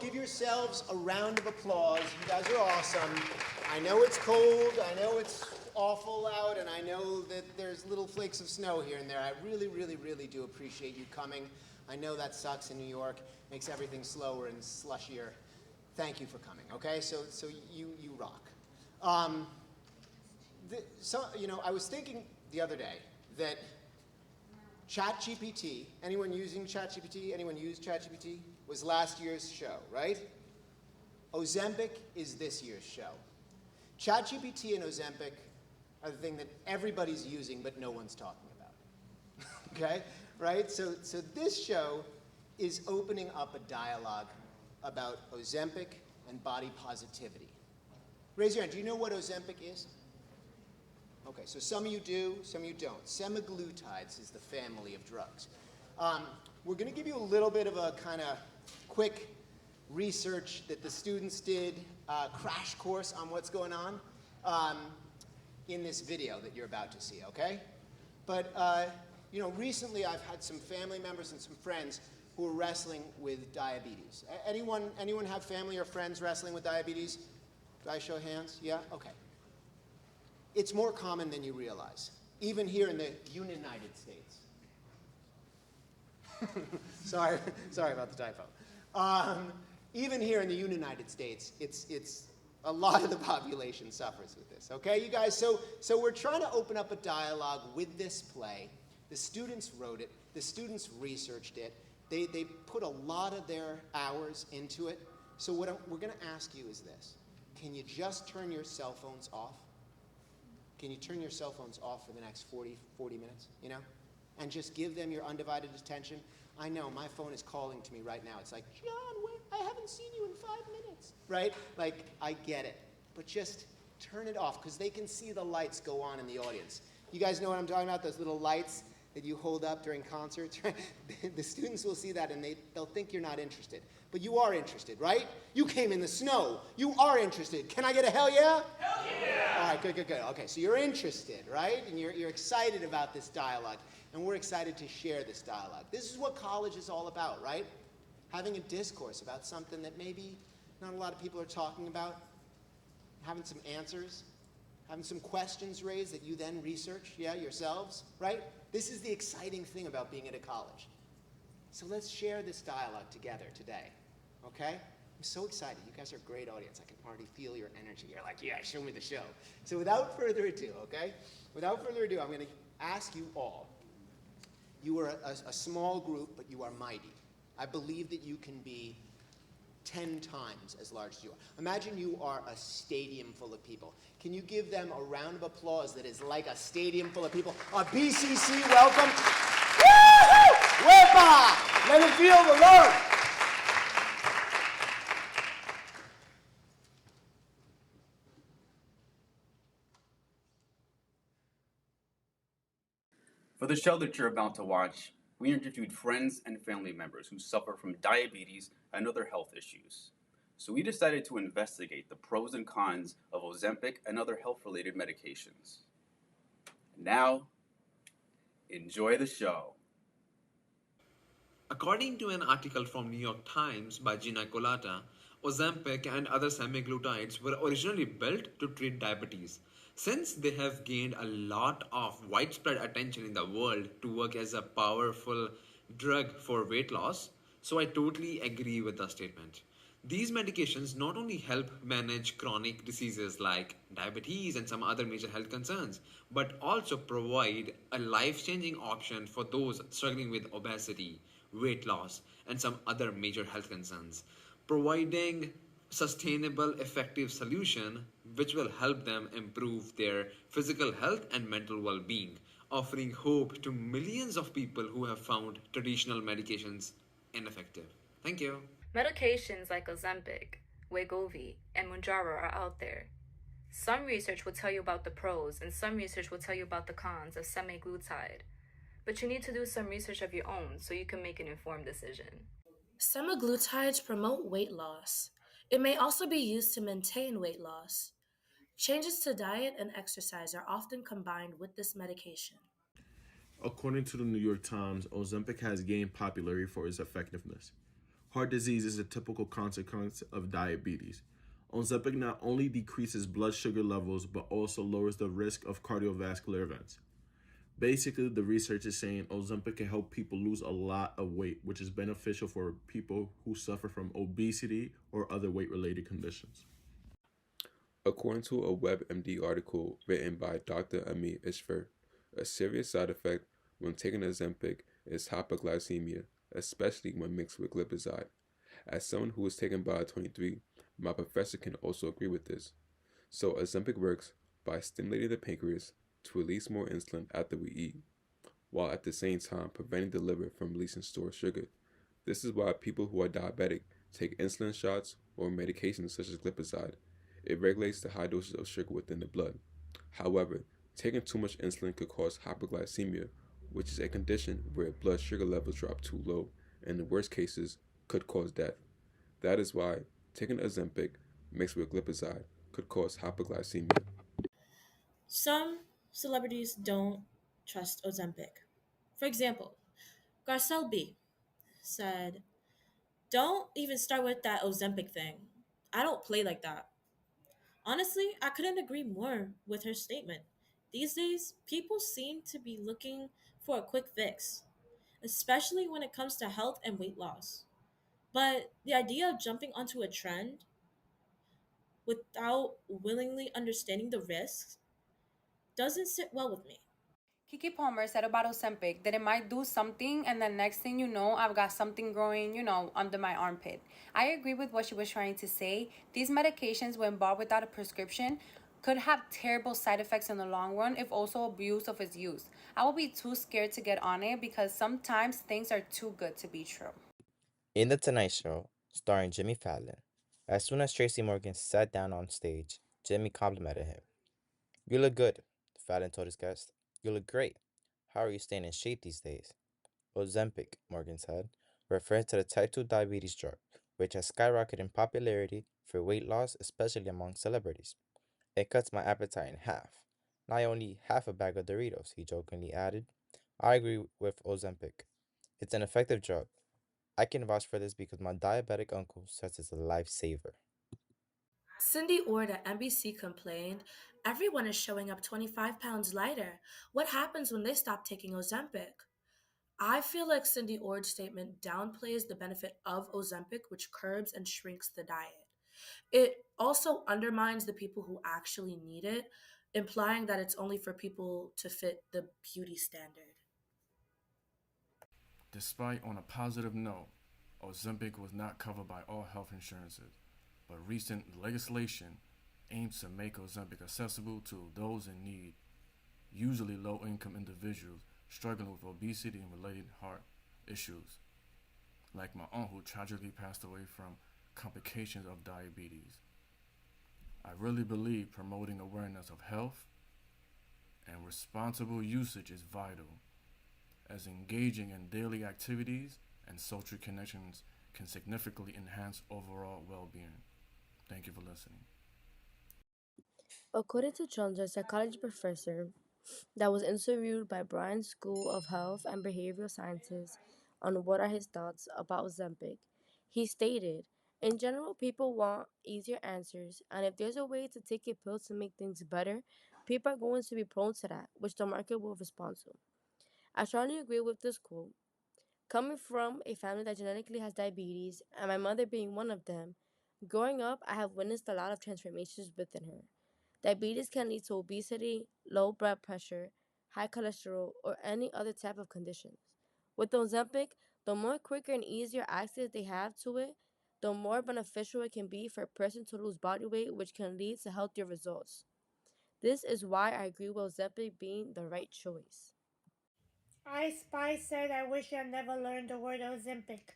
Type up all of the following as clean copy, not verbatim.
give yourselves a round of applause. You guys are awesome. I know it's cold, I know it's awful out, and I know that there's little flakes of snow here and there. I really, really, really do appreciate you coming. I know that sucks in New York, makes everything slower and slushier. Thank you for coming, okay? So you rock. I was thinking the other day that ChatGPT, anyone using ChatGPT? Anyone use ChatGPT? Was last year's show, right? Ozempic is this year's show. ChatGPT and Ozempic are the thing that everybody's using but no one's talking about. Okay? Right? So this show is opening up a dialogue about Ozempic and body positivity. Raise your hand. Do you know what Ozempic is? Okay, so some of you do, some of you don't. Semaglutides is the family of drugs. We're going to give you a little bit of a kind of quick research that the students did, crash course on what's going on in this video that you're about to see, okay? But, recently I've had some family members and some friends who are wrestling with diabetes. Anyone have family or friends wrestling with diabetes? Do I show hands? Yeah? Okay. It's more common than you realize, even here in the United States. sorry about the typo. Even here in the United States, it's a lot of the population suffers with this. Okay, you guys. So we're trying to open up a dialogue with this play. The students wrote it. The students researched it. They put a lot of their hours into it. So what we're going to ask you is this: can you just turn your cell phones off? Can you turn your cell phones off for the next 40 minutes, and just give them your undivided attention? I know, my phone is calling to me right now. It's like, John, wait, I haven't seen you in 5 minutes, right? Like, I get it, but just turn it off, because they can see the lights go on in the audience. You guys know what I'm talking about, those little lights that you hold up during concerts, right? The students will see that, and they'll think you're not interested. But you are interested, right? You came in the snow. You are interested. Can I get a hell yeah? Hell yeah! All right, good. Okay, so you're interested, right? And you're excited about this dialogue. And we're excited to share this dialogue. This is what college is all about, right? Having a discourse about something that maybe not a lot of people are talking about. Having some answers. Having some questions raised that you then research, yourselves, right? This is the exciting thing about being at a college. So let's share this dialogue together today, okay? I'm so excited. You guys are a great audience. I can already feel your energy. You're like, yeah, show me the show. So without further ado, okay? Without further ado, I'm going to ask you all. You are a small group, but you are mighty. I believe that you can be 10 times as large as you are. Imagine you are a stadium full of people. Can you give them a round of applause that is like a stadium full of people? BCC, welcome. Woo-hoo! Wepa! Let them feel the love. For the show that you're about to watch, we interviewed friends and family members who suffer from diabetes and other health issues. So we decided to investigate the pros and cons of Ozempic and other health-related medications. Now, enjoy the show. According to an article from New York Times by Gina Kolata, Ozempic and other semaglutides were originally built to treat diabetes. Since they have gained a lot of widespread attention in the world to work as a powerful drug for weight loss, so I totally agree with the statement. These medications not only help manage chronic diseases like diabetes and some other major health concerns, but also provide a life-changing option for those struggling with obesity, weight loss, and some other major health concerns, providing sustainable, effective solution which will help them improve their physical health and mental well-being, offering hope to millions of people who have found traditional medications ineffective. Thank you. Medications like Ozempic, Wegovy, and Mounjaro are out there. Some research will tell you about the pros, and some research will tell you about the cons of semaglutide. But you need to do some research of your own so you can make an informed decision. Semaglutides promote weight loss. It may also be used to maintain weight loss. Changes to diet and exercise are often combined with this medication. According to the New York Times, Ozempic has gained popularity for its effectiveness. Heart disease is a typical consequence of diabetes. Ozempic not only decreases blood sugar levels but also lowers the risk of cardiovascular events. Basically, the research is saying Ozempic can help people lose a lot of weight, which is beneficial for people who suffer from obesity or other weight related conditions. According to a WebMD article written by Dr. Amit Ishver, a serious side effect when taking Ozempic is hypoglycemia, especially when mixed with glipizide. As someone who was taken Bio-23, my professor can also agree with this. So Ozempic works by stimulating the pancreas to release more insulin after we eat, while at the same time preventing the liver from releasing stored sugar. This is why people who are diabetic take insulin shots or medications such as glipizide. It regulates the high doses of sugar within the blood. However, taking too much insulin could cause hypoglycemia, which is a condition where blood sugar levels drop too low, and in worst cases, could cause death. That is why taking Ozempic mixed with glipizide could cause hypoglycemia. Some celebrities don't trust Ozempic. For example, Garcelle B said, "Don't even start with that Ozempic thing. I don't play like that." Honestly, I couldn't agree more with her statement. These days, people seem to be looking for a quick fix, especially when it comes to health and weight loss. But the idea of jumping onto a trend without willingly understanding the risks doesn't sit well with me. Kiki Palmer said about Ozempic that it might do something, and the next thing you know, I've got something growing, under my armpit. I agree with what she was trying to say. These medications, when bought without a prescription, could have terrible side effects in the long run if also abused of its use. I will be too scared to get on it because sometimes things are too good to be true. In The Tonight Show, starring Jimmy Fallon, as soon as Tracy Morgan sat down on stage, Jimmy complimented him. "You look good," Fallon told his guest. "You look great. How are you staying in shape these days?" "Ozempic," Morgan said, referring to the type 2 diabetes drug, which has skyrocketed in popularity for weight loss, especially among celebrities. "It cuts my appetite in half. Now I only eat half a bag of Doritos," he jokingly added. "I agree with Ozempic. It's an effective drug. I can vouch for this because my diabetic uncle says it's a lifesaver." Cindy Ord at NBC complained, "Everyone is showing up 25 pounds lighter. What happens when they stop taking Ozempic?" I feel like Cindy Ord's statement downplays the benefit of Ozempic, which curbs and shrinks the diet. It also undermines the people who actually need it, implying that it's only for people to fit the beauty standard. Despite on a positive note, Ozempic was not covered by all health insurances, but recent legislation aims to make Ozempic accessible to those in need, usually low-income individuals struggling with obesity and related heart issues, like my aunt who tragically passed away from complications of diabetes. I really believe promoting awareness of health and responsible usage is vital, as engaging in daily activities and social connections can significantly enhance overall well-being. Thank you for listening. According to Jones, a psychology professor that was interviewed by Bryan School of Health and Behavioral Sciences on what are his thoughts about Ozempic, he stated, "In general, people want easier answers, and if there's a way to take a pill to make things better, people are going to be prone to that, which the market will respond to." I strongly agree with this quote. Coming from a family that genetically has diabetes, and my mother being one of them, growing up, I have witnessed a lot of transformations within her. Diabetes can lead to obesity, low blood pressure, high cholesterol, or any other type of conditions. With Ozempic, the more quicker and easier access they have to it, the more beneficial it can be for a person to lose body weight, which can lead to healthier results. This is why I agree with Ozempic being the right choice. I Spy said, "I wish I never learned the word Ozempic.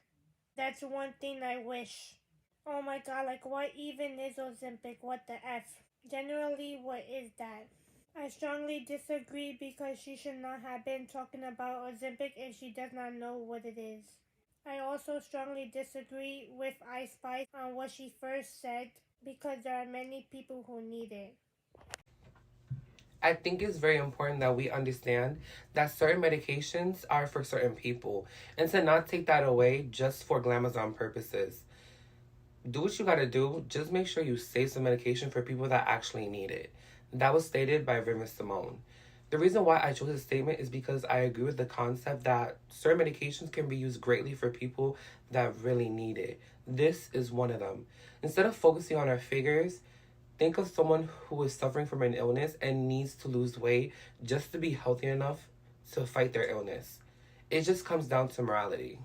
That's one thing I wish. Oh my god, like what even is Ozempic? What the F? Generally, what is that?" I strongly disagree because she should not have been talking about Ozempic if she does not know what it is. I also strongly disagree with I Spy on what she first said because there are many people who need it. I think it's very important that we understand that certain medications are for certain people and to not take that away just for glamazon purposes. Do what you gotta do, just make sure you save some medication for people that actually need it. That was stated by Raymond Simone. The reason why I chose this statement is because I agree with the concept that certain medications can be used greatly for people that really need it. This is one of them. Instead of focusing on our figures, think of someone who is suffering from an illness and needs to lose weight just to be healthy enough to fight their illness. It just comes down to morality.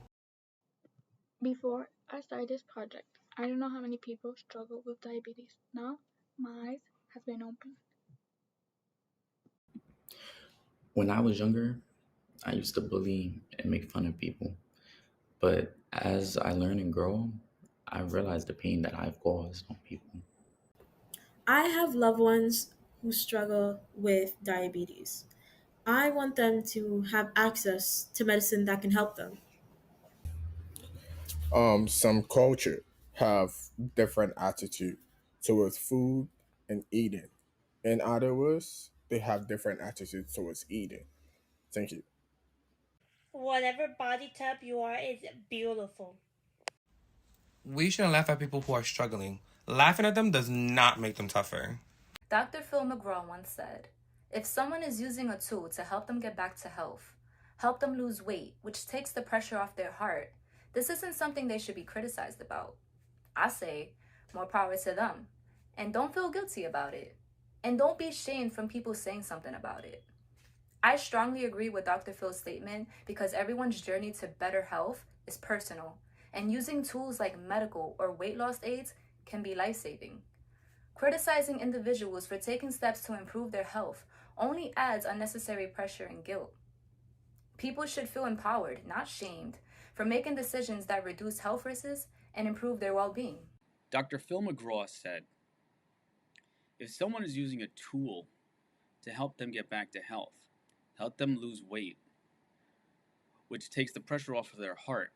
Before I started this project, I don't know how many people struggle with diabetes. Now, my eyes have been opened. When I was younger, I used to bully and make fun of people. But as I learn and grow, I realize the pain that I've caused on people. I have loved ones who struggle with diabetes. I want them to have access to medicine that can help them. Some culture have different attitude towards food and eating. In other words, they have different attitudes towards eating. Thank you. Whatever body type you are is beautiful. We shouldn't laugh at people who are struggling. Laughing at them does not make them tougher. Dr. Phil McGraw once said, if someone is using a tool to help them get back to health, help them lose weight, which takes the pressure off their heart, this isn't something they should be criticized about. I say, more power to them. And don't feel guilty about it. And don't be shamed from people saying something about it. I strongly agree with Dr. Phil's statement because everyone's journey to better health is personal, and using tools like medical or weight loss aids can be life-saving. Criticizing individuals for taking steps to improve their health only adds unnecessary pressure and guilt. People should feel empowered, not shamed, for making decisions that reduce health risks and improve their well-being. Dr. Phil McGraw said, if someone is using a tool to help them get back to health, help them lose weight, which takes the pressure off of their heart,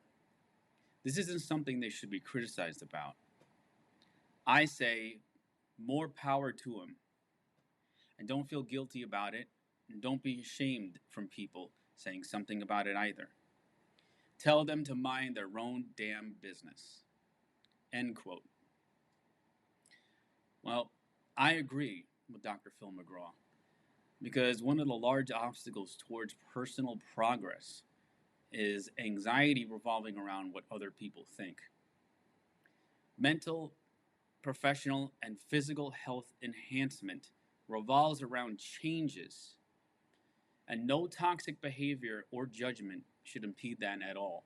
this isn't something they should be criticized about. I say, more power to them. And don't feel guilty about it, and don't be ashamed from people saying something about it either. Tell them to mind their own damn business. End quote. Well, I agree with Dr. Phil McGraw, because one of the large obstacles towards personal progress is anxiety revolving around what other people think. Mental, professional, and physical health enhancement revolves around changes, and no toxic behavior or judgment should impede that at all.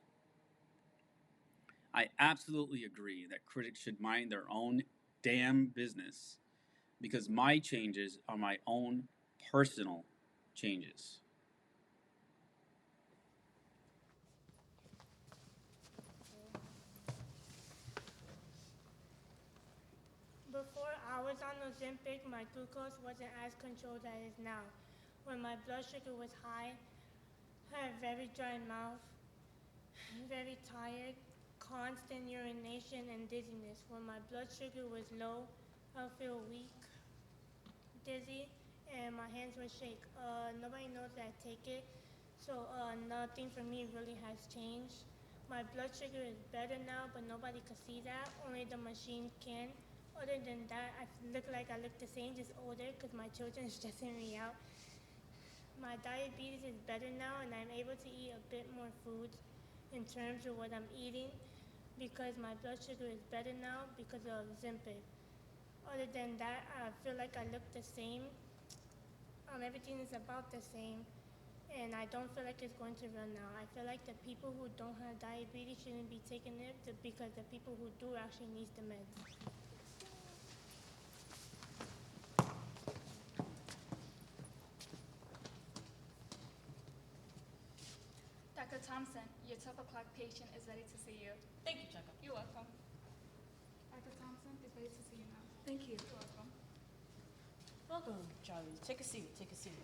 I absolutely agree that critics should mind their own damn business, because my changes are my own personal changes. Before I was on Ozempic, my glucose wasn't as controlled as it is now. When my blood sugar was high, I had a very dry mouth, very tired, constant urination and dizziness. When my blood sugar was low, I would feel weak, dizzy, and my hands would shake. Nobody knows that I take it, so nothing for me really has changed. My blood sugar is better now, but nobody can see that. Only the machine can. Other than that, I look the same, just older, because my children are stressing me out. My diabetes is better now, and I'm able to eat a bit more food in terms of what I'm eating, because my blood sugar is better now because of Ozempic. Other than that, I feel like I look the same. Everything is about the same, and I don't feel like it's going to run now. I feel like the people who don't have diabetes shouldn't be taking it because the people who do actually need the meds. Dr. Thompson, your 12 o'clock patient is ready to see you. Thank you, Chaka. You're welcome. Dr. Thompson is ready to see you now. Thank you. You're welcome. Welcome, Charlie. Take a seat. Take a seat.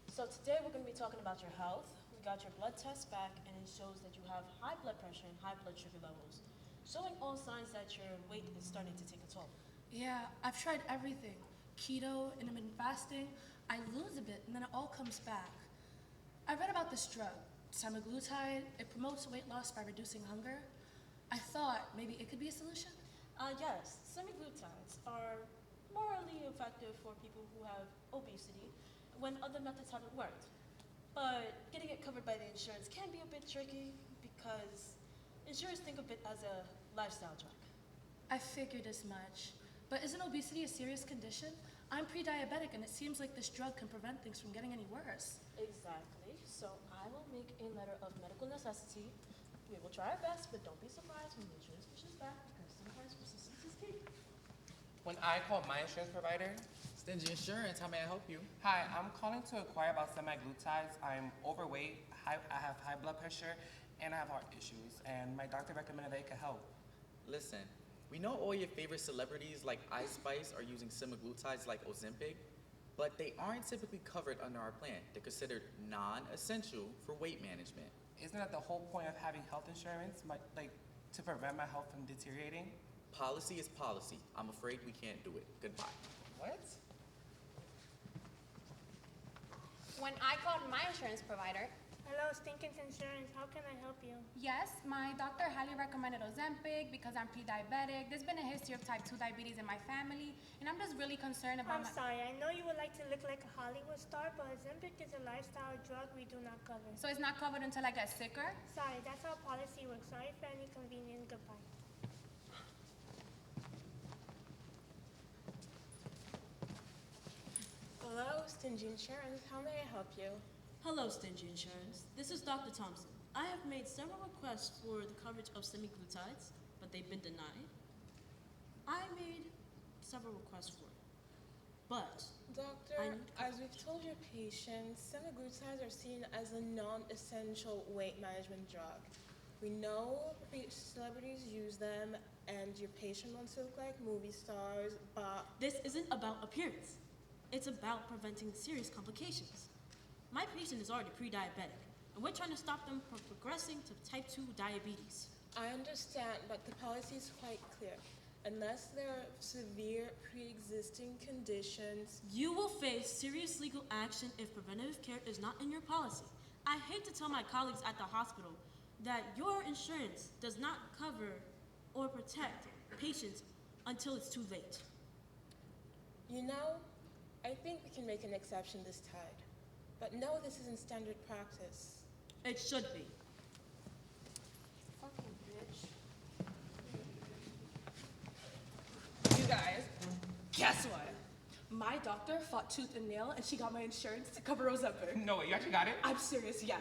So today we're going to be talking about your health. We got your blood test back, and it shows that you have high blood pressure and high blood sugar levels, showing all signs that your weight is starting to take a toll. Yeah, I've tried everything. keto, intermittent fasting, I lose a bit and then it all comes back. I read about this drug, semaglutide. It promotes weight loss by reducing hunger. I thought maybe it could be a solution. Yes, semaglutides are morally effective for people who have obesity when other methods haven't worked. But getting it covered by the insurance can be a bit tricky because insurers think of it as a lifestyle drug. I figured as much. But isn't obesity a serious condition? I'm pre-diabetic and it seems like this drug can prevent things from getting any worse. Exactly. So I will make a letter of medical necessity. We will try our best, but don't be surprised when the insurance pushes back because sometimes persistence is key. When I called my insurance provider, Stingy Insurance, how may I help you? hi, I'm calling to inquire about semaglutides. I'm overweight, I have high blood pressure, and I have heart issues. And my doctor recommended that it could help. Listen, we know all your favorite celebrities like Ice Spice are using semaglutides like Ozempic, but they aren't typically covered under our plan. They're considered non-essential for weight management. Isn't that the whole point of having health insurance? Like, to prevent my health from deteriorating? Policy is policy. I'm afraid we can't do it. Goodbye. What? When I called my insurance provider, Hello, Stinkins Insurance. How can I help you? yes, my doctor highly recommended Ozempic because I'm pre-diabetic. There's been a history of type 2 diabetes in my family, and I'm just really concerned about I'm sorry. I know you would like to look like a Hollywood star, but Ozempic is a lifestyle drug we do not cover. So it's not covered until I get sicker? Sorry, that's how policy works. Sorry for any inconvenience. Goodbye. Hello, Stingy Insurance. How may I help you? Hello, Stingy Insurance. This is Dr. Thompson. I have made several requests for the coverage of semaglutides, but they've been denied. I made several requests for it, but Doctor, as we've told your patients, semaglutides are seen as a non-essential weight management drug. We know celebrities use them and your patient wants to look like movie stars, but this isn't about appearance. It's about preventing serious complications. My patient is already pre-diabetic, and we're trying to stop them from progressing to type 2 diabetes. I understand, but the policy is quite clear. Unless there are severe pre-existing conditions, You will face serious legal action if preventative care is not in your policy. I hate to tell my colleagues at the hospital that your insurance does not cover or protect patients until it's too late. you know, I think we can make an exception this tide. But no, this isn't standard practice. It should be. Fucking bitch. You guys, guess what? My doctor fought tooth and nail, and she got my insurance to cover Ozempic. No, you actually got it? I'm serious, yes.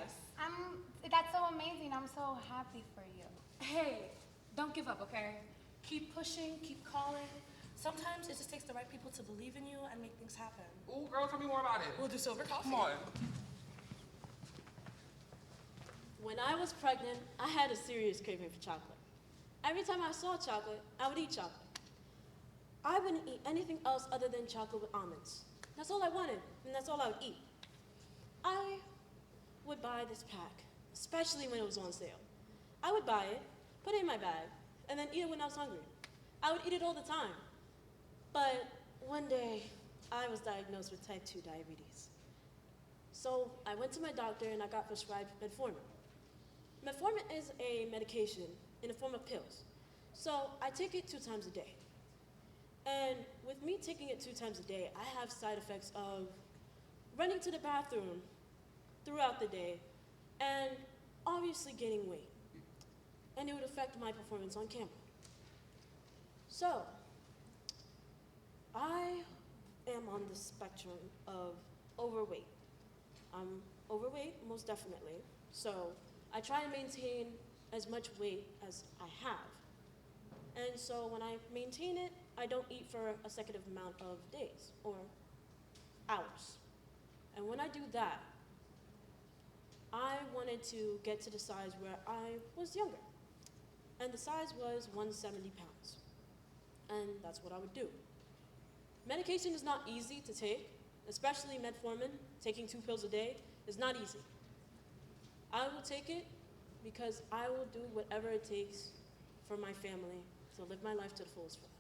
That's so amazing. I'm so happy for you. Hey, don't give up, okay? Keep pushing, keep calling. Sometimes it just takes the right people to believe in you and make things happen. Ooh, girl, tell me more about it. We'll do silver coffee. Come on. When I was pregnant, I had a serious craving for chocolate. Every time I saw chocolate, I would eat chocolate. I wouldn't eat anything else other than chocolate with almonds. That's all I wanted, and that's all I would eat. I would buy this pack, especially when it was on sale. I would buy it, put it in my bag, and then eat it when I was hungry. I would eat it all the time. But one day, I was diagnosed with type 2 diabetes. So I went to my doctor and I got prescribed metformin. Metformin is a medication in the form of pills. So I take it 2 times a day. And with me taking it 2 times a day, I have side effects of running to the bathroom throughout the day and obviously gaining weight. And it would affect my performance on camera. So, I am on the spectrum of overweight. I'm overweight, most definitely. So I try and maintain as much weight as I have. And so when I maintain it, I don't eat for a consecutive amount of days or hours. And when I do that, I wanted to get to the size where I was younger. And the size was 170 pounds. And that's what I would do. Medication is not easy to take, especially metformin. Taking 2 pills a day is not easy. I will take it because I will do whatever it takes for my family to live my life to the fullest for them.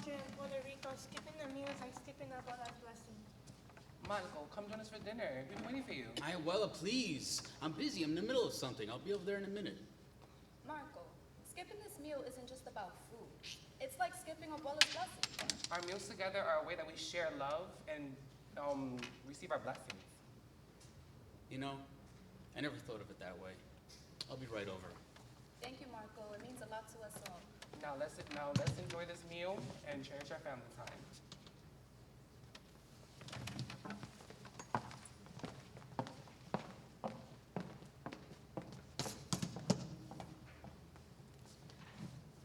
culture in Puerto Rico, skipping the meal is like skipping up on God's blessing. Marco, come join us for dinner. We've been waiting for you. Well, please. I'm busy. I'm in the middle of something. I'll be over there in a minute. Marco, skipping this meal isn't just about food. It's like skipping Abuela's blessing. Our meals together are a way that we share love and receive our blessings. You know, I never thought of it that way. I'll be right over. Thank you, Marco. It means a lot to us all. Now let's enjoy this meal and cherish our family time.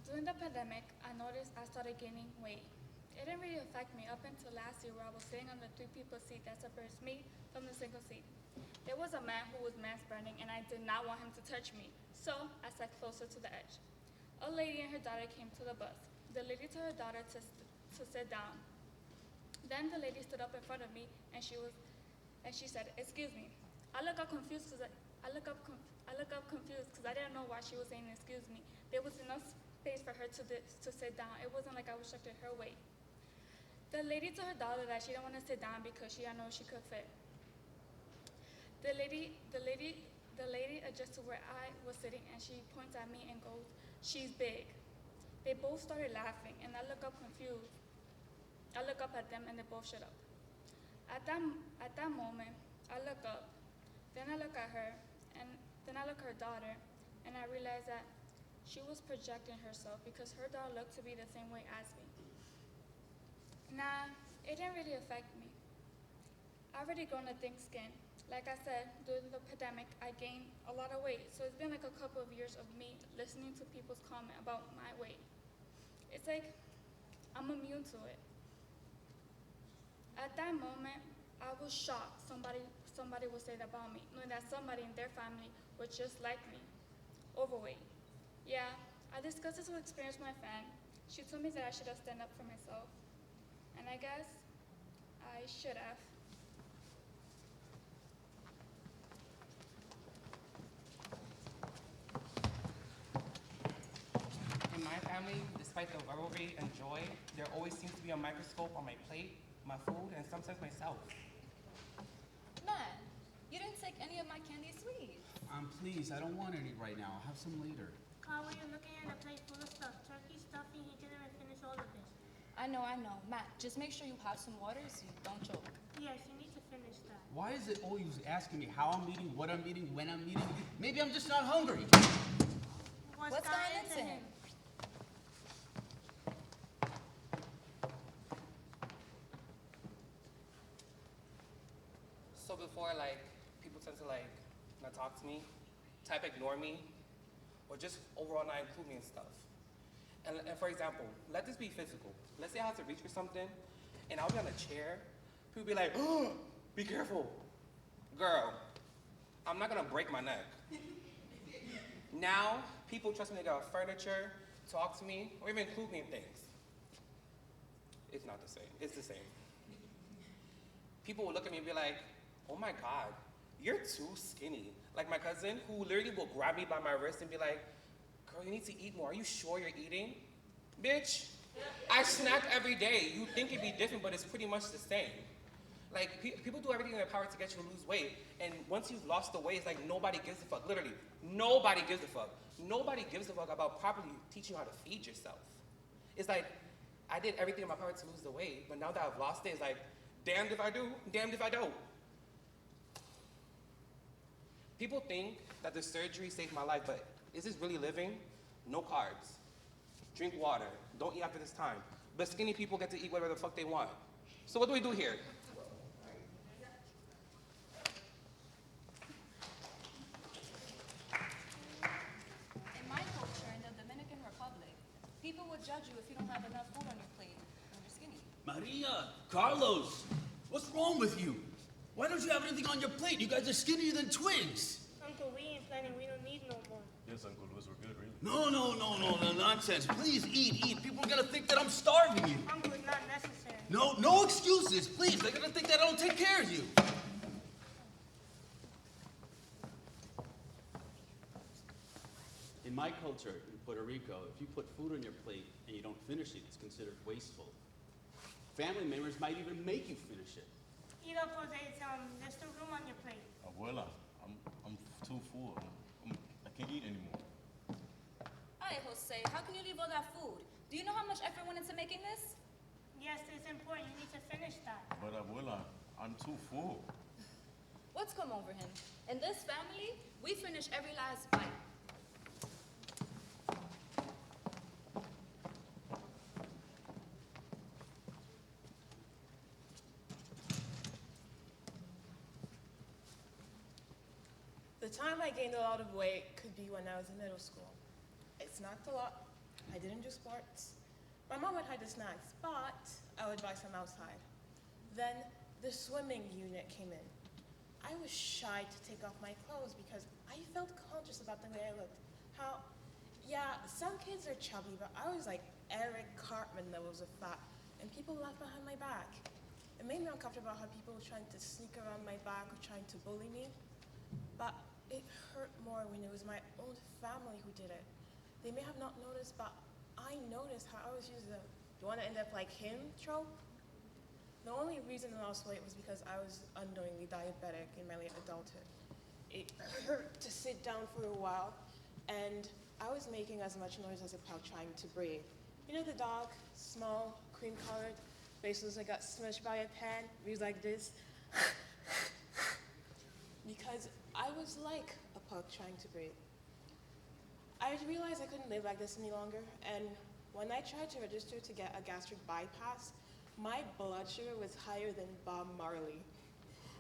During the pandemic, I noticed I started gaining weight. It didn't really affect me up until last year where I was sitting on the 3-people seat that separates me from the single seat. There was a man who was manspreading and I did not want him to touch me, so I sat closer to the edge. A lady and her daughter came to the bus. The lady told her daughter to sit down. Then the lady stood up in front of me and she said, "Excuse me." I look up confused because I didn't know why she was saying excuse me. There was enough space for her to sit down. It wasn't like I restricted her weight. The lady told her daughter that she didn't want to sit down because she didn't know she could fit. The lady adjusts to where I was sitting and she points at me and goes, "She's big." They both started laughing and I look up confused. I look up at them and they both shut up. At that moment, I look up, then I look at her, and then I look at her daughter, and I realize that she was projecting herself because her daughter looked to be the same way as me. Nah, it didn't really affect me. I've already grown a thick skin. Like I said, during the pandemic, I gained a lot of weight, so it's been like a couple of years of me listening to people's comment about my weight. It's like I'm immune to it. At that moment, I was shocked somebody would say that about me, knowing that somebody in their family was just like me, overweight. Yeah, I discussed this experience with my friend. She told me that I should have stand up for myself, and I guess I should have. In my family, despite the rivalry and joy, there always seems to be a microscope on my plate, my food, and sometimes myself. Man, you didn't take any of my candy sweets. Please, I don't want any right now. I'll have some later. Carl, you're looking at a plate full of stuff. Turkey stuffing, he didn't even finish all of it. I know. Matt, just make sure you have some water so you don't choke. Yes, you need to finish that. Why is it always asking me how I'm eating, what I'm eating, when I'm eating? Maybe I'm just not hungry. What's going into him? So before, people tend to, not talk to me, type ignore me, or just overall not include me in stuff. And for example, let this be physical. Let's say I have to reach for something, and I'll be on a chair. People be like, "Oh, be careful." Girl, I'm not gonna break my neck. Now, people trust me to get off furniture, talk to me, or even include me in things. It's not the same. It's the same. People will look at me and be like, "Oh my God, you're too skinny." Like my cousin, who literally will grab me by my wrist and be like, "Girl, you need to eat more. Are you sure you're eating?" Bitch, I snack every day. You think it'd be different, but it's pretty much the same. People do everything in their power to get you to lose weight, and once you've lost the weight, it's like nobody gives a fuck. Literally, nobody gives a fuck. Nobody gives a fuck about properly teaching you how to feed yourself. It's like, I did everything in my power to lose the weight, but now that I've lost it, it's like, damned if I do, damned if I don't. People think that the surgery saved my life, but is this really living? No carbs. Drink water. Don't eat after this time. But skinny people get to eat whatever the fuck they want. So what do we do here? In my culture, in the Dominican Republic, people will judge you if you don't have enough food on your plate when you're skinny. Maria, Carlos, what's wrong with you? Why don't you have anything on your plate? You guys are skinnier than twigs. Uncle, we ain't planning. We don't need no more. Yes, Uncle Louis, we're good, really. No, nonsense. Please eat. People are gonna think that I'm starving you. Uncle, it's not necessary. No excuses, please. They're gonna think that I don't take care of you. In my culture, in Puerto Rico, if you put food on your plate and you you don't finish it, it's considered wasteful. Family members might even make you finish it. Eat up, Jose. There's still room on your plate. Abuela, I'm too full. I can't eat anymore. Hey, Jose, how can you leave all that food? Do you know how much effort went into making this? Yes, it's important. You need to finish that. But Abuela, I'm too full. What's come over him? In this family, we finish every last bite. The time I gained a lot of weight could be when I was in middle school. I snacked a lot. I didn't do sports. My mom would hide the snacks, but I would buy some outside. Then the swimming unit came in. I was shy to take off my clothes because I felt conscious about the way I looked. Some kids are chubby, but I was like Eric Cartman levels of fat, and people laughed behind my back. It made me uncomfortable how people were trying to sneak around my back or trying to bully me. But it hurt more when it was my own family who did it. They may have not noticed, but I noticed how I was using the "do you want to end up like him" trope. The only reason I lost weight was because I was unknowingly diabetic in my late adulthood. It hurt to sit down for a while, and I was making as much noise as a pug trying to breathe. You know the dog, small, cream-colored, face looks like got smushed by a pen, breathes like this. Because I was like a pug trying to breathe. I realized I couldn't live like this any longer, and when I tried to register to get a gastric bypass, my blood sugar was higher than Bob Marley.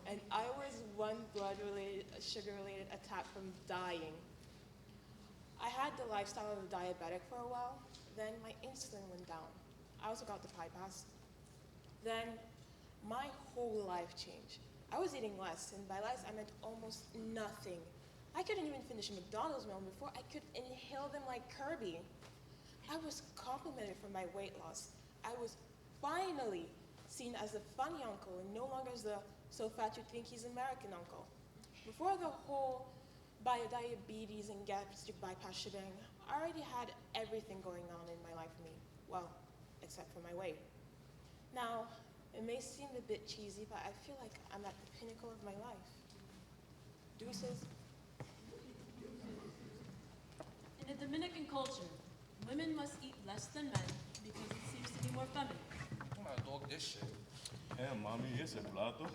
And I was one sugar-related attack from dying. I had the lifestyle of a diabetic for a while, then my insulin went down. I also got the bypass. Then my whole life changed. I was eating less, and by less I meant almost nothing. I couldn't even finish a McDonald's meal before I could inhale them like Kirby. I was complimented for my weight loss. I was finally seen as the funny uncle and no longer as the "so fat you think he's American" uncle. Before the whole diabetes and gastric bypass shebang, I already had everything going on in my life for me. Well, except for my weight. Now, it may seem a bit cheesy, but I feel like I'm at the pinnacle of my life. Deuces. In the Dominican culture, women must eat less than men because it seems to be more feminine. I'm gonna dog this shit. Hey, mommy, ese plato.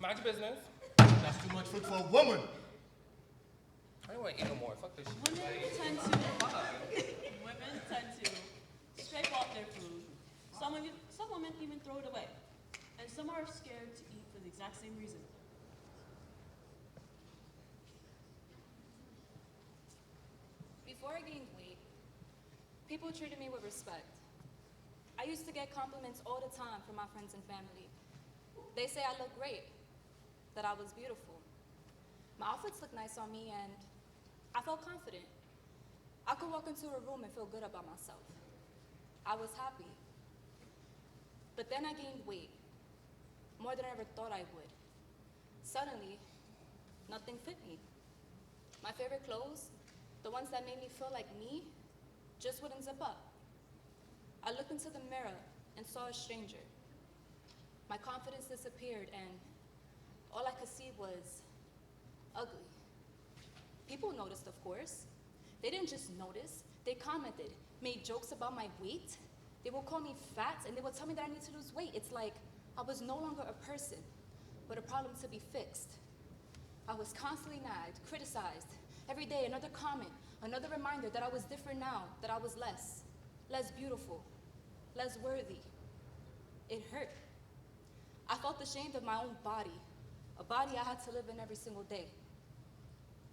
Mind your business. That's too much food for a woman. I don't want to eat no more. Fuck this shit. Women tend to scrape off their food. Some women even throw it away. And some are scared to eat for the exact same reason. Before I gained weight, people treated me with respect. I used to get compliments all the time from my friends and family. They say I look great, that I was beautiful. My outfits look nice on me, and I felt confident. I could walk into a room and feel good about myself. I was happy. But then I gained weight, more than I ever thought I would. Suddenly, nothing fit me. My favorite clothes, the ones that made me feel like me, just wouldn't zip up. I looked into the mirror and saw a stranger. My confidence disappeared, and all I could see was ugly. People noticed, of course. They didn't just notice, they commented, made jokes about my weight. They would call me fat, and they would tell me that I need to lose weight. It's like I was no longer a person, but a problem to be fixed. I was constantly nagged, criticized. Every day, another comment, another reminder that I was different now, that I was less beautiful, less worthy. It hurt. I felt ashamed of my own body, a body I had to live in every single day.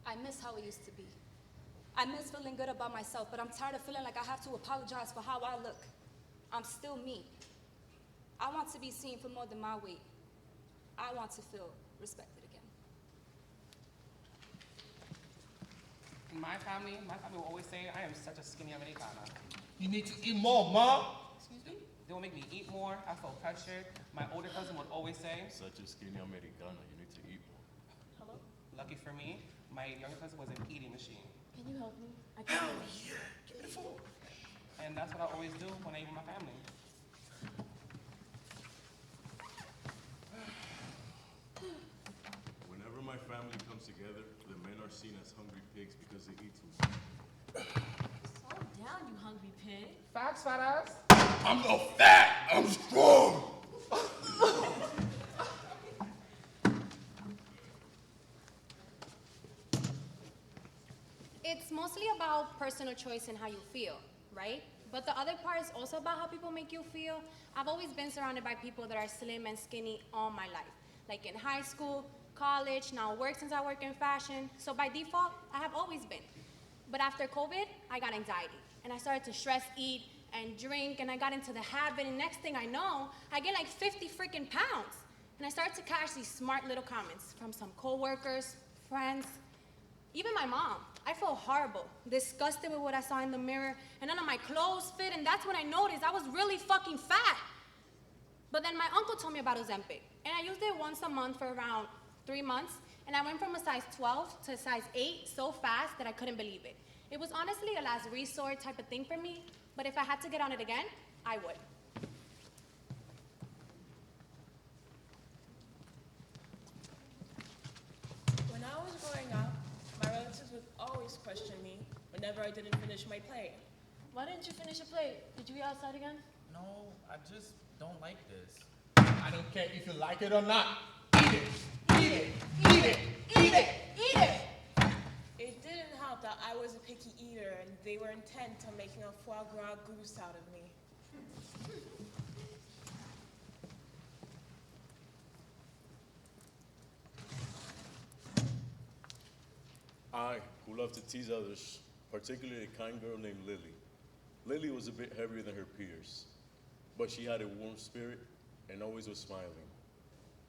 I miss how it used to be. I miss feeling good about myself, but I'm tired of feeling like I have to apologize for how I look. I'm still me. I want to be seen for more than my weight. I want to feel respected again. My family will always say I am such a skinny Americana. You need to eat more, Mom. Excuse me? They will make me eat more. I felt pressured. My older cousin would always say, Such a skinny Americana, you need to eat more. hello? Lucky for me, my younger cousin was an eating machine. Can you help me? Hell yeah, give me the food. and that's what I always do when I eat with my family. Whenever my family comes together, the men are seen as hungry pigs because they eat too much. Slow down, you hungry pig. Facts, fat ass. I'm not fat, I'm strong. It's mostly about personal choice and how you feel, right? But the other part is also about how people make you feel. I've always been surrounded by people that are slim and skinny all my life. Like in high school, college, now work since I work in fashion. So by default, I have always been. But after COVID, I got anxiety. And I started to stress eat and drink, and I got into the habit, and next thing I know, I gained like 50 freaking pounds. And I started to catch these smart little comments from some coworkers, friends, even my mom. I felt horrible, disgusted with what I saw in the mirror, and none of my clothes fit, and that's when I noticed I was really fucking fat. But then my uncle told me about Ozempic, and I used it once a month for around 3 months, and I went from a size 12 to a size 8 so fast that I couldn't believe it. It was honestly a last resort type of thing for me, but if I had to get on it again, I would. When I was growing up, my relatives would always question me whenever I didn't finish my plate. Why didn't you finish your plate? Did you eat outside again? No, I just don't like this. I don't care if you like it or not. It didn't help that I was a picky eater and they were intent on making a foie gras goose out of me. I, who love to tease others, particularly a kind girl named Lily. Lily was a bit heavier than her peers, but she had a warm spirit and always was smiling.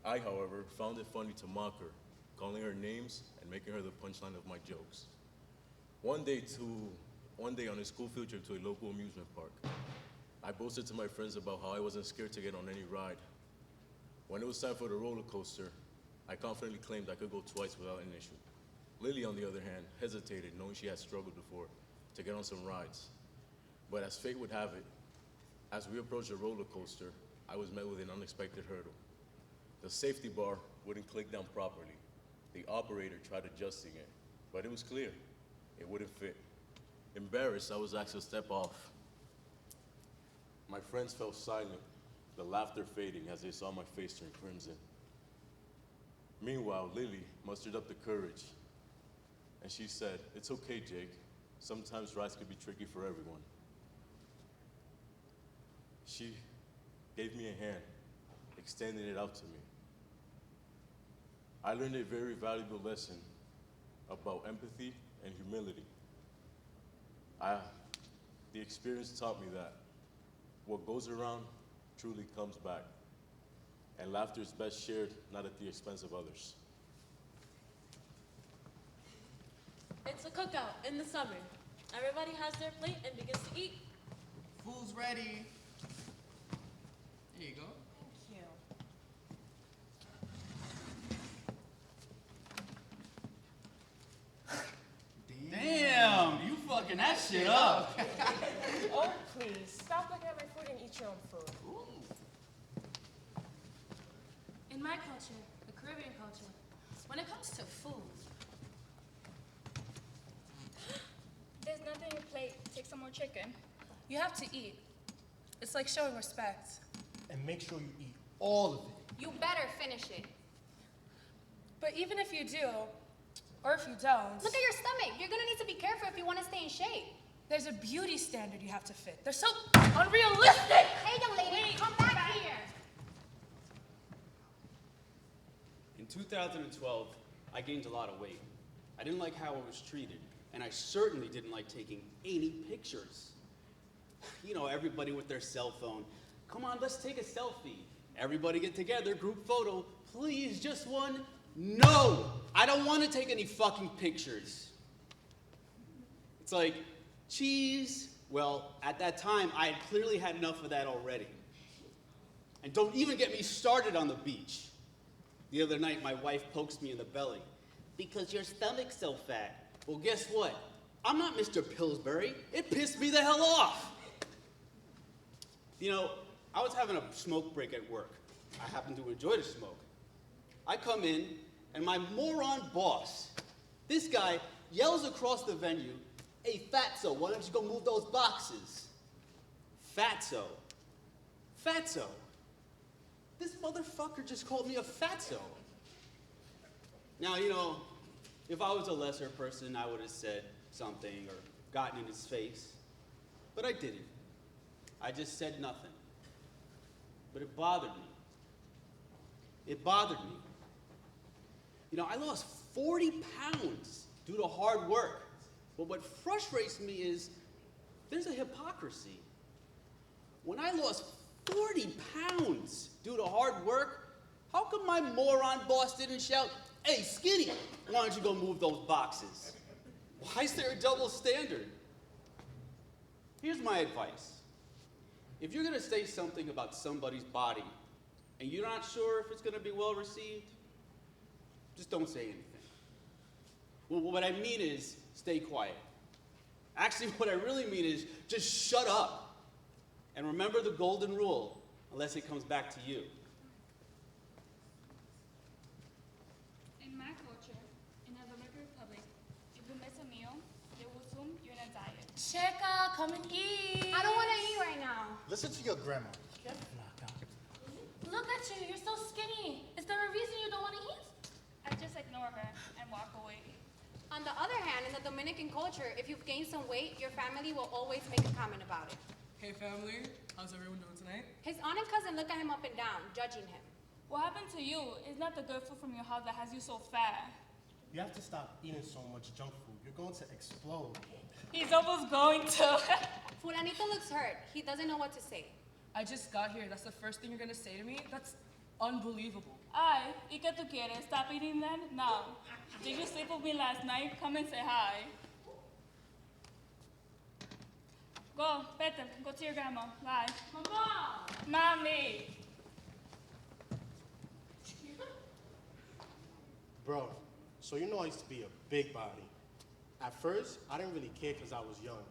I, however, found it funny to mock her, calling her names and making her the punchline of my jokes. One day on a school field trip to a local amusement park, I boasted to my friends about how I wasn't scared to get on any ride. When it was time for the roller coaster, I confidently claimed I could go twice without an issue. Lily, on the other hand, hesitated, knowing she had struggled before, to get on some rides. But as fate would have it, as we approached the roller coaster, I was met with an unexpected hurdle. The safety bar wouldn't click down properly. The operator tried adjusting it, but it was clear. It wouldn't fit. Embarrassed, I was asked to step off. My friends fell silent, the laughter fading as they saw my face turn crimson. Meanwhile, Lily mustered up the courage, and she said, "It's okay, Jake. Sometimes rides can be tricky for everyone." She gave me a hand, extending it out to me. I learned a very valuable lesson about empathy and humility. The experience taught me that what goes around truly comes back, and laughter is best shared, not at the expense of others. It's a cookout in the summer. Everybody has their plate and begins to eat. Food's ready. There you go. Thank you. Damn, you fucking that shit up. Oh, please, stop looking at my food and eat your own food. In my culture, the Caribbean culture, when it comes to food, There's nothing in your plate. Take some more chicken. you have to eat. It's like showing respect. And make sure you eat all of it. You better finish it. But even if you do, or if you don't, Look at your stomach. You're gonna need to be careful if you want to stay in shape. there's a beauty standard you have to fit. They're so unrealistic! Hey, young lady, come back here. In 2012, I gained a lot of weight. I didn't like how I was treated, and I certainly didn't like taking any pictures. You know, everybody with their cell phone. Come on, let's take a selfie. Everybody get together, group photo. Please, just one. No! I don't want to take any fucking pictures. It's like, cheese. Well, at that time, I had clearly had enough of that already. And don't even get me started on the beach. The other night, my wife pokes me in the belly. Because your stomach's so fat. Well, guess what? I'm not Mr. Pillsbury. It pissed me the hell off. You know, I was having a smoke break at work. I happen to enjoy the smoke. I come in, and my moron boss, this guy, yells across the venue, "Hey, Fatso, why don't you go move those boxes?" Fatso. Fatso. This motherfucker just called me a fatso. Now, you know, if I was a lesser person, I would have said something or gotten in his face. But I didn't. I just said nothing. But it bothered me. It bothered me. You know, I lost 40 pounds due to hard work. But what frustrates me is there's a hypocrisy. When I lost 40 pounds due to hard work, how come my moron boss didn't shout, "Hey, Skinny, why don't you go move those boxes?" Why is there a double standard? Here's my advice. If you're gonna say something about somebody's body and you're not sure if it's gonna be well received, just don't say anything. Well, what I mean is stay quiet. Actually, what I really mean is just shut up. And remember the golden rule, unless it comes back to you. In my culture, in the Dominican Republic, if you miss a meal, they will assume you're in a diet. Checa, come and eat. I don't want to eat right now. Listen to your grandma. Look at you, you're so skinny. Is there a reason you don't want to eat? I just ignore her and walk away. On the other hand, in the Dominican culture, if you've gained some weight, your family will always make a comment about it. Hey family, how's everyone doing tonight? His aunt and cousin look at him up and down, judging him. What happened to you? It's not the good food from your house that has you so fat. You have to stop eating so much junk food. You're going to explode. He's almost going to. Fulanito looks hurt. He doesn't know what to say. I just got here. That's the first thing you're gonna say to me? That's unbelievable. Ay, ¿y qué tú quieres? Stop eating then? No. Did you sleep with me last night? Come and say hi. Go, vete, go to your grandma. Bye. Mama! Mommy! Bro, so you know I used to be a big body. At first, I didn't really care because I was young.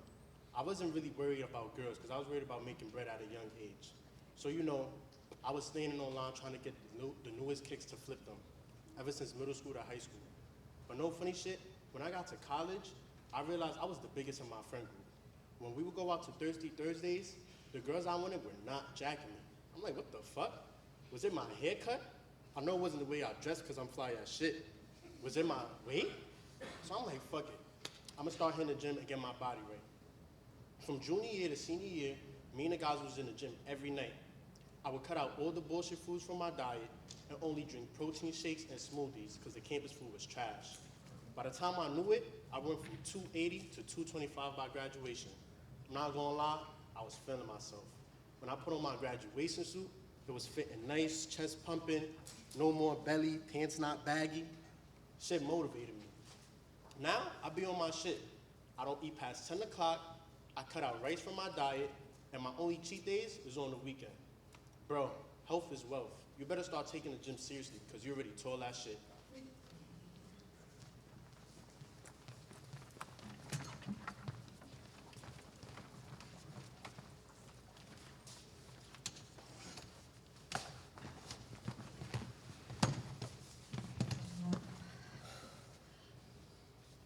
I wasn't really worried about girls because I was worried about making bread at a young age. So you know, I was standing online trying to get the newest kicks to flip them, ever since middle school to high school. But no funny shit, when I got to college, I realized I was the biggest in my friend group. When we would go out to Thirsty Thursdays, the girls I wanted were not jacking me. I'm like, what the fuck? Was it my haircut? I know it wasn't the way I dressed because I'm fly as shit. Was it my weight? So I'm like, fuck it. I'm gonna start hitting the gym and get my body right. From junior year to senior year, me and the guys was in the gym every night. I would cut out all the bullshit foods from my diet and only drink protein shakes and smoothies because the campus food was trash. By the time I knew it, I went from 280 to 225 by graduation. I'm not gonna lie, I was feeling myself. When I put on my graduation suit, it was fitting nice, chest pumping, no more belly, pants not baggy. Shit motivated me. Now, I be on my shit. I don't eat past 10 o'clock, I cut out rice from my diet, and my only cheat days is on the weekend. Bro, health is wealth. You better start taking the gym seriously because you already tore that shit.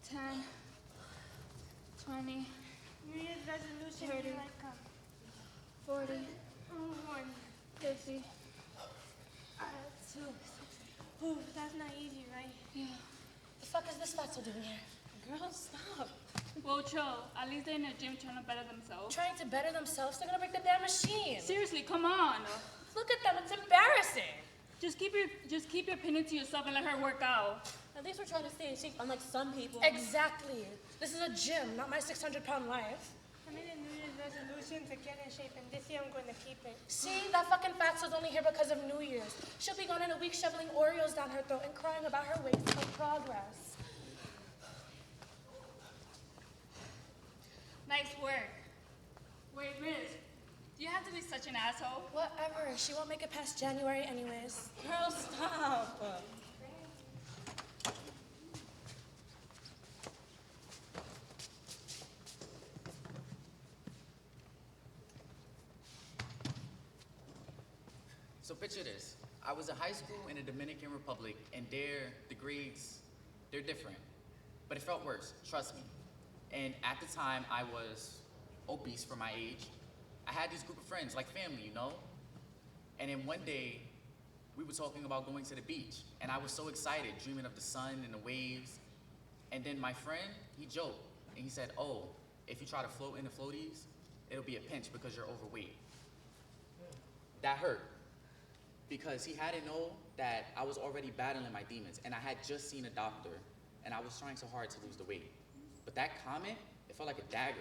Ten, 20, New Year's resolution, 30, here I come. 40, 1, 50. 2. Ooh, that's not easy, right? Yeah. The fuck is this fatso doing here? Girl, stop. Well, chill. At least they're in the gym trying to better themselves. Trying to better themselves? They're gonna break the damn machine. Seriously, come on. Look at them, it's embarrassing. Just keep your opinion to yourself and let her work out. At least we're trying to stay in shape, unlike some people. Exactly. This is a gym, not my 600-pound life. I made a New Year's resolution to get in shape, and this year I'm going to keep it. See, that fucking fatso's only here because of New Year's. She'll be gone in a week shoveling Oreos down her throat and crying about her waist of progress. Nice work. Wait, Riz, do you have to be such an asshole? Whatever, she won't make it past January anyways. Girl, stop. So picture this. I was in high school in the Dominican Republic, and there, the grades, they're different. But it felt worse, trust me. And at the time, I was obese for my age. I had this group of friends, like family, you know? And then one day, we were talking about going to the beach, and I was so excited, dreaming of the sun and the waves. And then my friend, he joked, and he said, oh, if you try to float in the floaties, it'll be a pinch because you're overweight. That hurt, because he had to know that I was already battling my demons, and I had just seen a doctor, and I was trying so hard to lose the weight. But that comment, it felt like a dagger.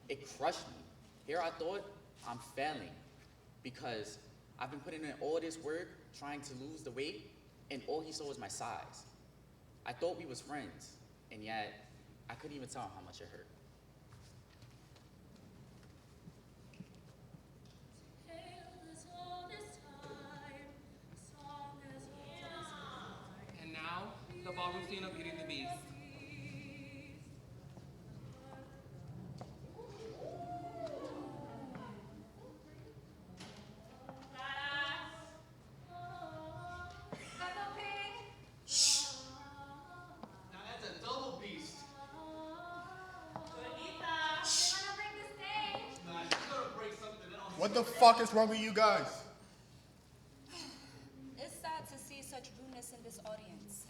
It crushed me. Here I thought, I'm failing, because I've been putting in all this work trying to lose the weight, and all he saw was my size. I thought we was friends, and yet I couldn't even tell him how much it hurt. And now, the ballroom scene of Beauty and the Beast. Now that's a double beast. Nah, she's gonna break something else. What the fuck is wrong with you guys? It's sad to see such rudeness in this audience.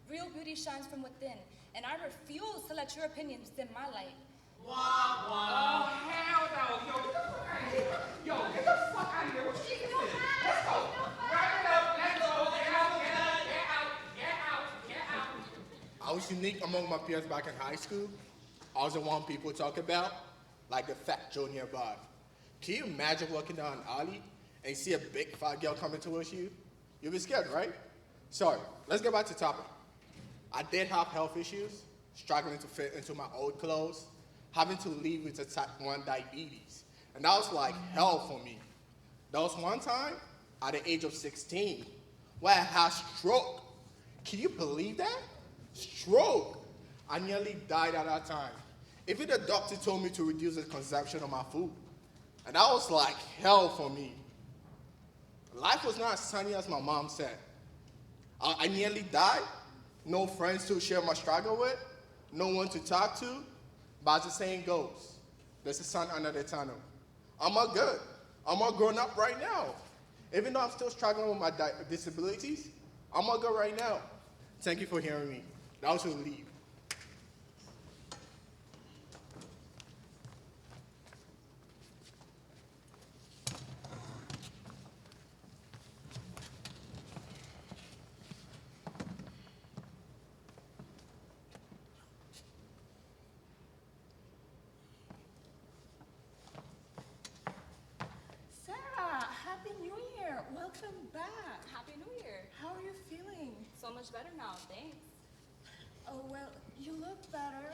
Real beauty shines from within, and I refuse to let your opinions dim my light. Oh, hell no. Yo, get the fuck out of here. Yo, get the fuck out of here. What you think this is? Let's go. Wrap it up. Let's go. Get out, get out, get out, get out, get out. I was unique among my peers back in high school. I was the one people talk about, like the fat Joe nearby. Can you imagine walking down an alley and see a big fat girl coming towards you? You'll be scared, right? Sorry, let's get back to topic. I did have health issues, struggling to fit into my old clothes, having to live with a type 1 diabetes. And that was like hell for me. There was one time, at the age of 16, where I had stroke. Can you believe that? Stroke. I nearly died at that time. Even the doctor told me to reduce the consumption of my food. And that was like hell for me. Life was not as sunny as my mom said. I nearly died. No friends to share my struggle with. No one to talk to. But as the saying goes, there's a sun under the tunnel. I'm all good. I'm all grown up right now. Even though I'm still struggling with my disabilities, I'm all good right now. Thank you for hearing me. That was a relief. Sarah, Happy New Year. Welcome back. Happy New Year. How are you feeling? So much better now, thanks. Oh, well, you look better.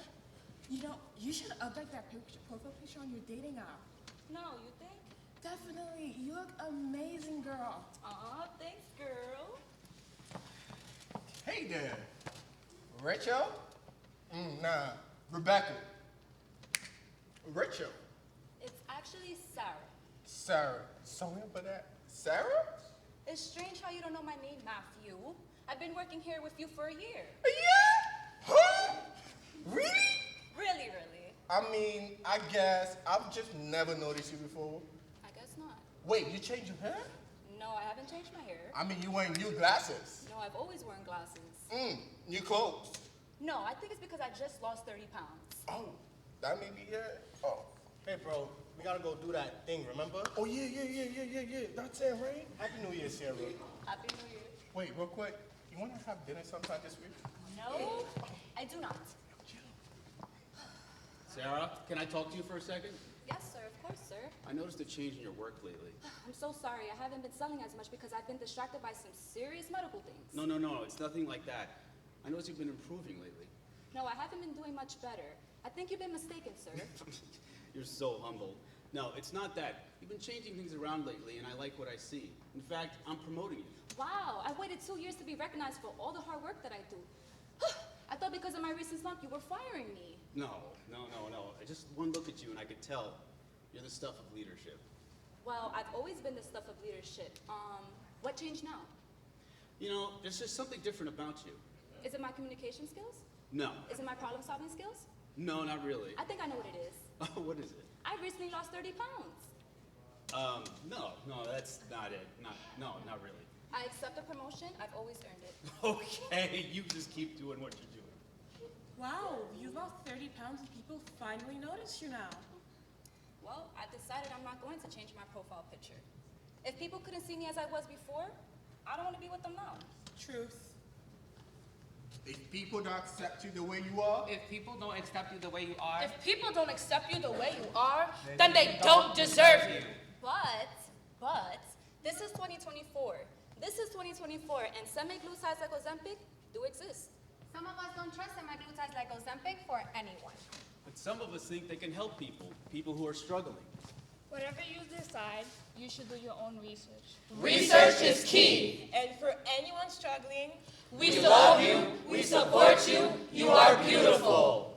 You know, you should update that profile picture on your dating app. No, you think? Definitely. You look amazing, girl. Aw, thanks, girl. Hey there. Rachel? Nah. Rebecca. Rachel. It's actually Sarah. Sarah. Sorry about that. Sarah? It's strange how you don't know my name, Matthew. I've been working here with you for a year. Huh? Really? Really, really. I mean, I guess I've just never noticed you before. I guess not. Wait, you changed your hair? No, I haven't changed my hair. I mean, you wearing new glasses. No, I've always worn glasses. New clothes. No, I think it's because I just lost 30 pounds. Oh, that may be it. Oh. Hey, bro, we gotta go do that thing, remember? Oh, yeah. That's it, right? Happy New Year, Sarah. Happy New Year. Wait, real quick. You want to have dinner sometime this week? No, I do not. Sarah, can I talk to you for a second? Yes, sir, of course, sir. I noticed a change in your work lately. I'm so sorry. I haven't been selling as much because I've been distracted by some serious medical things. No, it's nothing like that. I noticed you've been improving lately. No, I haven't been doing much better. I think you've been mistaken, sir. You're so humble. No, it's not that. You've been changing things around lately, and I like what I see. In fact, I'm promoting you. Wow, I waited 2 years to be recognized for all the hard work that I do. I thought because of my recent slump, you were firing me. No. I just one look at you, and I could tell you're the stuff of leadership. Well, I've always been the stuff of leadership. What changed now? You know, there's just something different about you. Is it my communication skills? No. Is it my problem-solving skills? No, not really. I think I know what it is. What is it? I recently lost 30 pounds. No, that's not it. No, not really. I accept the promotion. I've always earned it. Okay, you just keep doing what you're doing. Wow, you lost 30 pounds and people finally notice you now. Well, I've decided I'm not going to change my profile picture. If people couldn't see me as I was before, I don't want to be with them now. Truth. If people don't accept you the way you are, If people don't accept you the way you are, If people don't accept you the way you are, then they don't deserve you. But, this is 2024. This is 2024, and semaglutides like Ozempic do exist. Some of us don't trust semaglutides like Ozempic for anyone. But some of us think they can help people who are struggling. Whatever you decide, you should do your own research. Research is key. And for anyone struggling, We love you. We support you. You are beautiful.